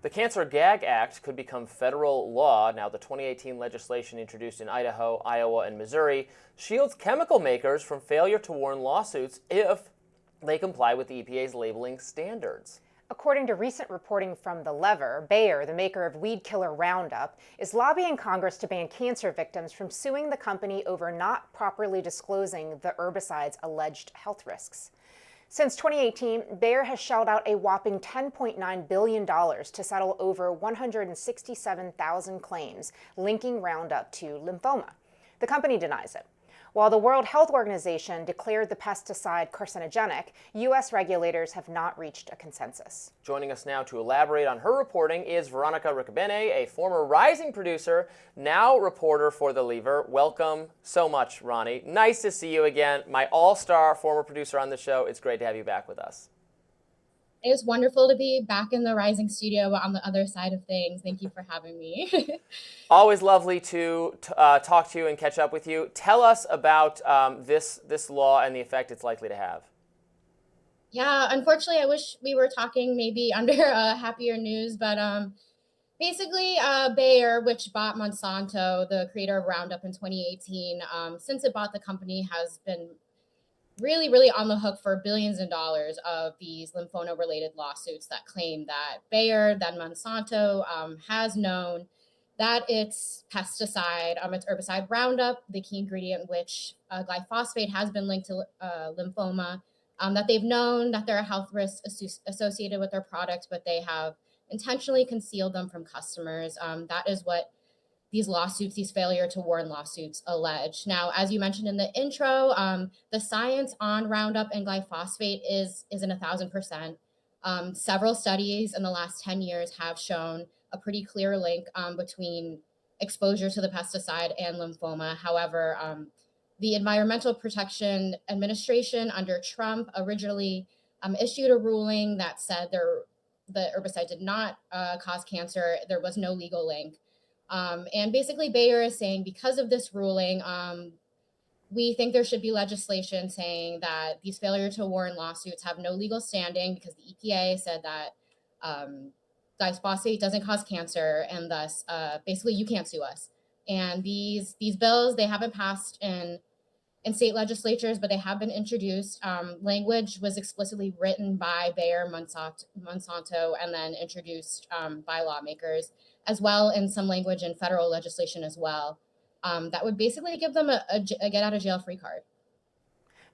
The Cancer GAG Act could become federal law. Now, the 2018 legislation introduced in Idaho, Iowa, and Missouri shields chemical makers from failure to warn lawsuits if they comply with the EPA's labeling standards. According to recent reporting from the Lever, Bayer, the maker of weed killer Roundup, is lobbying Congress to ban cancer victims from suing the company over not properly disclosing the herbicide's alleged health risks. Since 2018, Bayer has shelled out a whopping $10.9 billion to settle over 167,000 claims linking Roundup to lymphoma. The company denies it. While the World Health Organization declared the pesticide carcinogenic, U.S. regulators have not reached a consensus. Joining us now to elaborate on her reporting is Veronica Riccobene, a former Rising producer, now reporter for The Lever. Welcome so much, Ronnie. Nice to see you again. My all-star former producer on the show. It's great to have you back with us. It was wonderful to be back in the Rising studio on the other side of things. Thank you for having me. Always lovely to talk to you and catch up with you. Tell us about this law and the effect it's likely to have. Yeah, unfortunately, I wish we were talking maybe under happier news, but basically Bayer, which bought Monsanto, the creator of Roundup in 2018, since it bought the company, has been really on the hook for billions of dollars of these lymphoma-related lawsuits that claim that Bayer, then Monsanto, has known that its pesticide, its herbicide Roundup, the key ingredient which glyphosate has been linked to lymphoma, that they've known that there are health risks associated with their product, but they have intentionally concealed them from customers. That is what these lawsuits, these failure to warn lawsuits allege. Now, as you mentioned in the intro, the science on Roundup and glyphosate is in 1,000%. Several studies in the last 10 years have shown a pretty clear link between exposure to the pesticide and lymphoma. However, the Environmental Protection Administration under Trump originally issued a ruling that said the herbicide did not cause cancer. There was no legal link. And basically Bayer is saying because of this ruling, we think there should be legislation saying that these failure to warn lawsuits have no legal standing because the EPA said that glyphosate doesn't cause cancer, and thus basically you can't sue us. And these bills, they haven't passed in state legislatures, but they have been introduced. Language was explicitly written by Bayer, Monsanto, and then introduced by lawmakers, as well in some language in federal legislation as well. That would basically give them a get out of jail free card.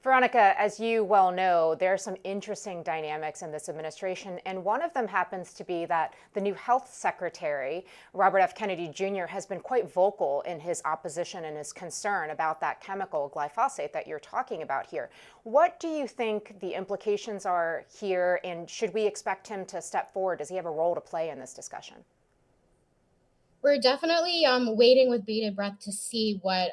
Veronica, as you well know, there are some interesting dynamics in this administration, and one of them happens to be that the new health secretary, Robert F. Kennedy Jr., has been quite vocal in his opposition and his concern about that chemical glyphosate that you're talking about here. What do you think the implications are here, and should we expect him to step forward? Does he have a role to play in this discussion? We're definitely waiting with bated breath to see what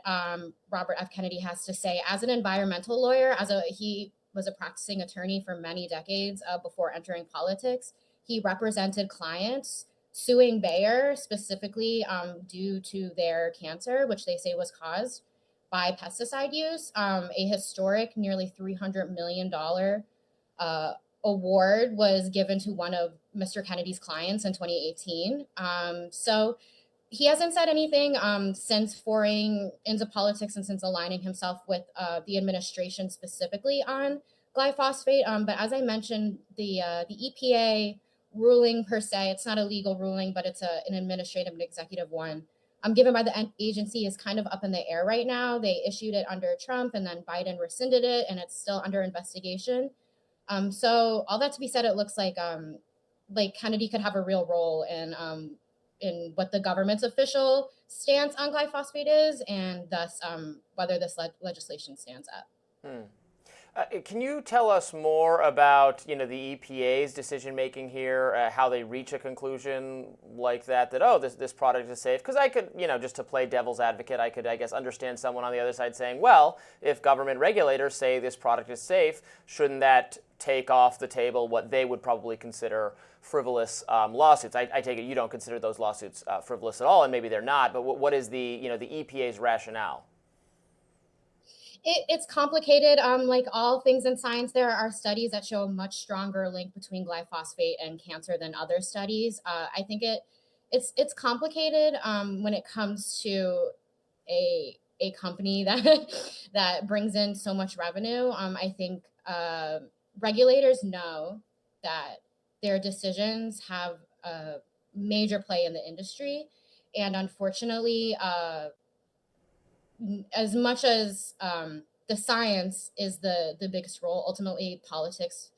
Robert F. Kennedy has to say. As an environmental lawyer, he was a practicing attorney for many decades before entering politics. He represented clients suing Bayer specifically due to their cancer, which they say was caused by pesticide use. A historic nearly $300 million award was given to one of Mr. Kennedy's clients in 2018. So he hasn't said anything since foraying into politics and since aligning himself with the administration specifically on glyphosate. But as I mentioned, the EPA ruling per se, it's not a legal ruling, but it's an administrative and executive one. Given by the agency is kind of up in the air right now. They issued it under Trump and then Biden rescinded it, and it's still under investigation. So all that to be said, it looks like Kennedy could have a real role in what the government's official stance on glyphosate is, and thus whether this legislation stands up. Can you tell us more about the EPA's decision making here, how they reach a conclusion like that this product is safe? Because I could just to play devil's advocate, I could understand someone on the other side saying, well, if government regulators say this product is safe, shouldn't that take off the table what they would probably consider frivolous lawsuits? I take it you don't consider those lawsuits frivolous at all, and maybe they're not. But what is the EPA's rationale? It's complicated. Like all things in science, there are studies that show a much stronger link between glyphosate and cancer than other studies. I think it's complicated when it comes to a company that that brings in so much revenue. I think regulators know that their decisions have a major play in the industry, and unfortunately, as much as the science is the biggest role, ultimately politics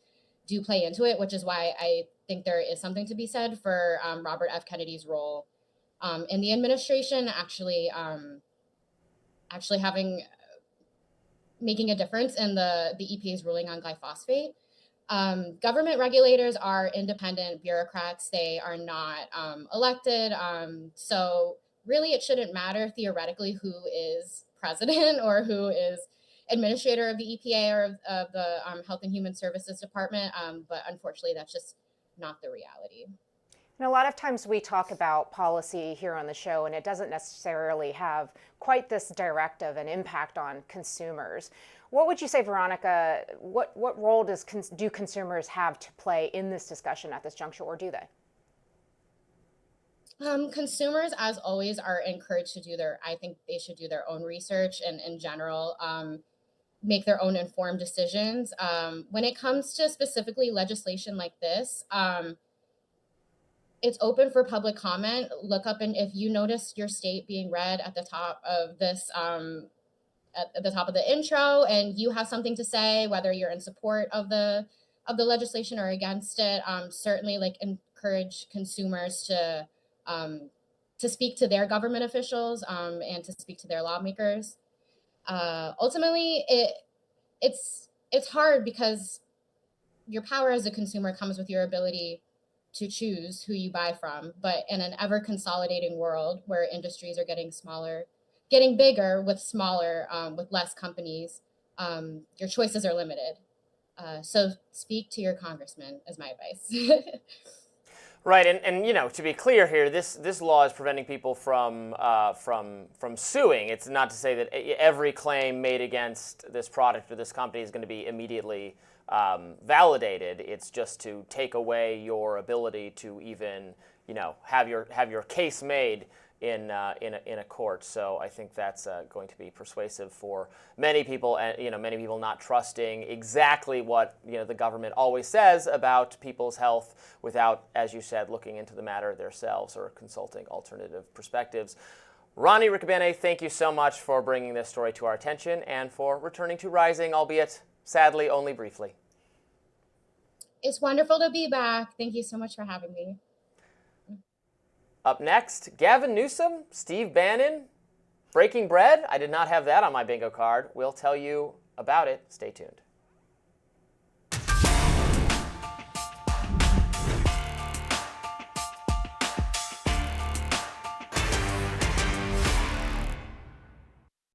do play into it, which is why I think there is something to be said for Robert F. Kennedy's role in the administration, actually having making a difference in the EPA's ruling on glyphosate. Government regulators are independent bureaucrats. They are not elected. So really, it shouldn't matter theoretically who is president or who is administrator of the EPA or of the Health and Human Services Department. But unfortunately, that's just not the reality. And a lot of times we talk about policy here on the show, and it doesn't necessarily have quite this direct of an impact on consumers. What would you say, Veronica, what role do consumers have to play in this discussion at this juncture, or do they? Consumers, as always, are encouraged to I think they should do their own research and in general, make their own informed decisions. When it comes to specifically legislation like this, it's open for public comment. Look up, and if you notice your state being read at the top of this, at the top of the intro, and you have something to say, whether you're in support of the legislation or against it, certainly like encourage consumers to speak to their government officials and to speak to their lawmakers. Ultimately, it's hard because your power as a consumer comes with your ability to choose who you buy from. But in an ever consolidating world where industries are getting smaller, getting bigger with smaller, with less companies, your choices are limited. So speak to your congressman is my advice. Right, and you know, to be clear here, this law is preventing people from suing. It's not to say that every claim made against this product or this company is going to be immediately validated. It's just to take away your ability to even, you know, have your case made in a court. So I think that's going to be persuasive for many people, and you know, many people not trusting exactly what, you know, the government always says about people's health without, as you said, looking into the matter themselves or consulting alternative perspectives. Roni Riccobene, thank you so much for bringing this story to our attention and for returning to Rising, albeit sadly only briefly. It's wonderful to be back. Thank you so much for having me. Up next, Gavin Newsom, Steve Bannon, Breaking Bread. I did not have that on my bingo card. We'll tell you about it. Stay tuned.